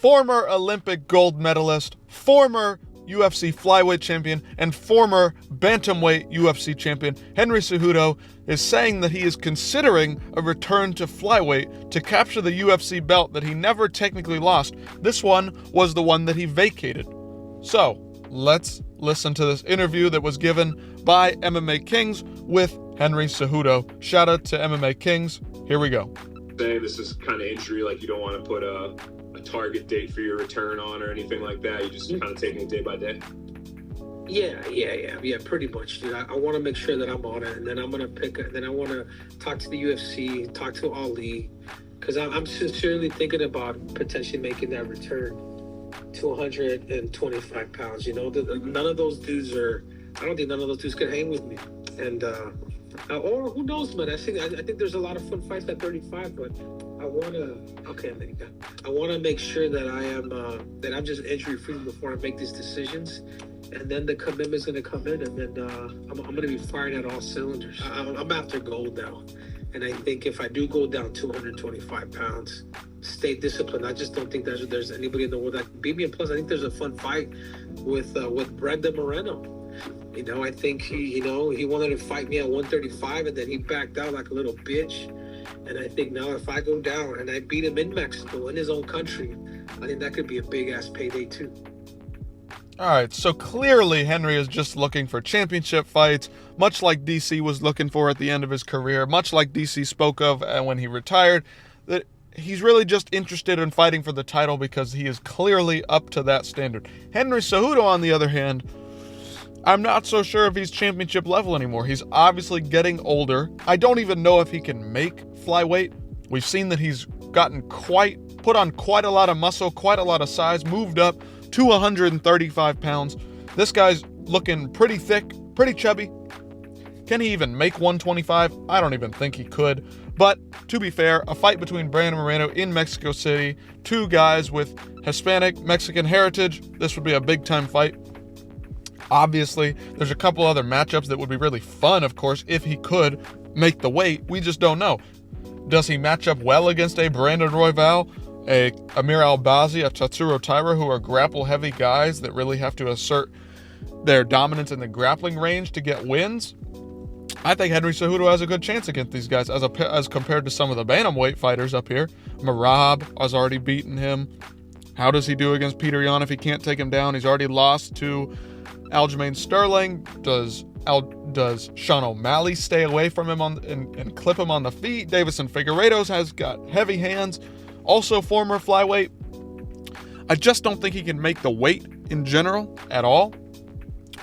former Olympic gold medalist, former UFC flyweight champion, and former bantamweight UFC champion, Henry Cejudo, is saying that he is considering a return to flyweight to capture the UFC belt that he never technically lost. This one was the one that he vacated. So, let's listen to this interview that was given by MMA Kings with Henry Cejudo. Shout out to MMA Kings. Here we go. Saying this is kind of injury, like you don't want to put a target date for your return on or anything like that. You just kind of taking it day by day. Yeah, pretty much, dude. I want to make sure that I'm on it, and then I'm gonna then I want to talk to the UFC, talk to Ali, because I'm sincerely thinking about potentially making that return to 125 pounds. You know, none of those dudes are. I don't think none of those dudes can hang with me, and or who knows, man. I think there's a lot of fun fights at 35, but I want to make sure that that I'm just injury free before I make these decisions. And then the commitment's going to come in, and then I'm going to be firing at all cylinders. I'm after gold now. And I think if I do go down 225 pounds, stay disciplined. I just don't think there's anybody in the world that can beat me. And plus, I think there's a fun fight with Brandon Moreno. You know, I think he wanted to fight me at 135, and then he backed out like a little bitch. And I think now if I go down and I beat him in Mexico, in his own country, I think that could be a big-ass payday too. All right, so clearly Henry is just looking for championship fights, much like DC was looking for at the end of his career, much like DC spoke of when he retired, that he's really just interested in fighting for the title because he is clearly up to that standard. Henry Cejudo, on the other hand, I'm not so sure if he's championship level anymore. He's obviously getting older. I don't even know if he can make flyweight. We've seen that he's put on quite a lot of muscle, quite a lot of size, moved up to 135 pounds. This guy's looking pretty thick, pretty chubby. Can he even make 125? I don't even think he could. But to be fair, a fight between Brandon Moreno in Mexico City, two guys with Hispanic, Mexican heritage, this would be a big time fight. Obviously, there's a couple other matchups that would be really fun, of course, if he could make the weight. We just don't know. Does he match up well against a Brandon Royval, a Amir Albazi, a Tatsuro Taira, who are grapple-heavy guys that really have to assert their dominance in the grappling range to get wins? I think Henry Cejudo has a good chance against these guys as compared to some of the bantamweight fighters up here. Marab has already beaten him. How does he do against Peter Yan if he can't take him down? He's already lost to Aljamain Sterling. Does Sean O'Malley stay away from him and clip him on the feet? Davison Figueiredo has got heavy hands. Also former flyweight. I just don't think he can make the weight in general at all.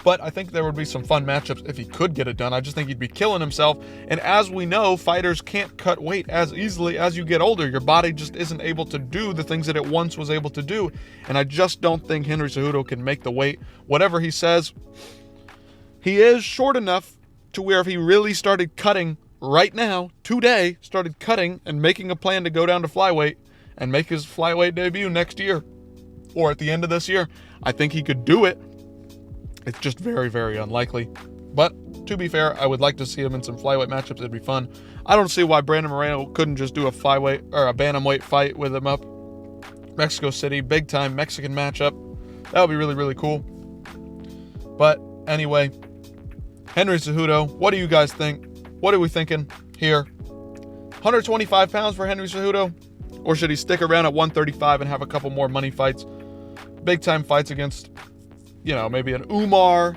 But I think there would be some fun matchups if he could get it done. I just think he'd be killing himself. And as we know, fighters can't cut weight as easily as you get older. Your body just isn't able to do the things that it once was able to do. And I just don't think Henry Cejudo can make the weight. Whatever he says, he is short enough to where if he really started cutting right now, today, started cutting and making a plan to go down to flyweight and make his flyweight debut next year or at the end of this year, I think he could do it. It's just very, very unlikely. But to be fair, I would like to see him in some flyweight matchups. It'd be fun. I don't see why Brandon Moreno couldn't just do a flyweight or a bantamweight fight with him up. Mexico City, big time Mexican matchup. That would be really, really cool. But anyway, Henry Cejudo, what do you guys think? What are we thinking here? 125 pounds for Henry Cejudo? Or should he stick around at 135 and have a couple more money fights? Big time fights against, maybe an Umar.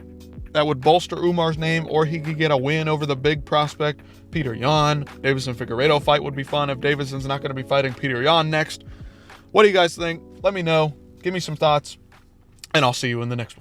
That would bolster Umar's name. Or he could get a win over the big prospect, Peter Yan. Davison Figueiredo fight would be fun if Davison's not going to be fighting Peter Yan next. What do you guys think? Let me know. Give me some thoughts. And I'll see you in the next one.